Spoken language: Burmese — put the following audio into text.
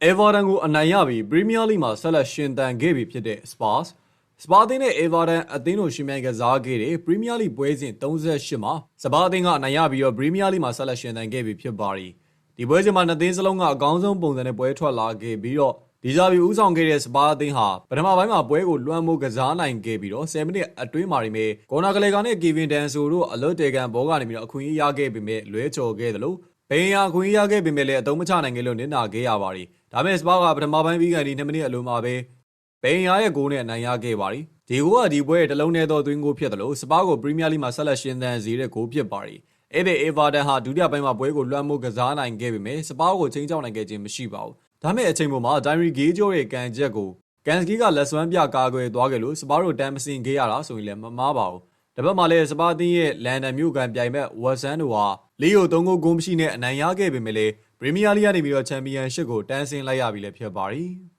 Everton ကိုအနိုင်ရပြီး Premier League မှာဆက်လက်ရှင်သန်ခဲ့ပြီဖြစ်တဲ့ Spurs အသင်းနဲ့ Everton အသင်းတို့ရှင်ပြိုင်ကစားခဲ့တဲ့ Premier League ပွဲစဉ်38မှာ Spurs အသင်းကအနိုင်ရပြီးတော့ Premier League မှာဆက်လက်ရှင်သန်ခဲ့ပြီဖြစ်ပါတယ်။ဒီပွဲစဉ်မှာနှစ်သင်းစလုံးကအကောင်းဆုံးပုံစံနဲ့ပွဲထွက်လာခဲ့ပြီးတော့ဒီဇာဘီဦးဆောင်ခဲ့တဲ့ Spurs အသင်းဟာပထမပိုင်းမှာပွဲကိုလွှမ်းမိုးကစားနိုင်ခဲ့ပြီးတော့10မိနစ်အတွင်းမှာနေမဲ့ကော်နာကလေးကနဲ့ Kevin Danso တို့အလွတ်တေကန်ဘောကနေပြီးတော့အခွင့်အရေးရခဲ့ပေမဲ့လွဲချော်ခဲ့တယ်လို့ဘယ်ရာခွင့်ရခဲ့ပေမဲ့လည်းအသုံးမချနိုင်ခဲ့လို့နစ်နာခဲ့ရပါတယ်။ဒါပေမဲ့ Spurs ကပထမပိုင်းပြီးကန်ဒီ2မိနစ်အလိုမှာပဲဘယ်ရာရဲ့ဂိုးနဲ့အနိုင်ရခဲ့ပါတယ်။ဒီဂိုးကဒီပွဲရဲ့တလုံးနဲ့သောသွင်းဂိုးဖြစ်တယ်လို့ Spurs ကို Premier League မှာဆက်လက်ရှင်သန်စေတဲ့ဂိုးဖြစ်ပါတယ်။အဲ့ဒီ Everton ဟာဒုတိယပိုင်းမှာပွဲကိုလွှမ်းမိုးကစားနိုင်ခဲ့ပေမဲ့ Spurs ကိုချိန်ချောက်နိုင်ခဲ့ခြင်းမရှိပါဘူး။ဒါမဲ့အချိန်ပေါ်မှာ Diary Gage ရဲ့ကန်ချက်ကိုကန်စကီကလက်စွမ်းပြကာကွယ်သွားခဲ့လို့ Spurs တို့တန်းမစင်ခဲ့ရတာဆိုရင်လည်းမမှားပါဘူး။တစ်ဖက်မှာလည်း Spurs အသင်းရဲ့လန်ဒန်မြို့ကန်ပြိုင်ဘက် Watson တို့ဟာ3-3ဂိုးမရှိနဲ့အနိုင်ရခဲ့ပေမဲ့လည်း Premier League ကနေပြီးတော့ Championship ကိုတန်းဆင်းလိုက်ရပြီလည်းဖြစ်ပါတယ်။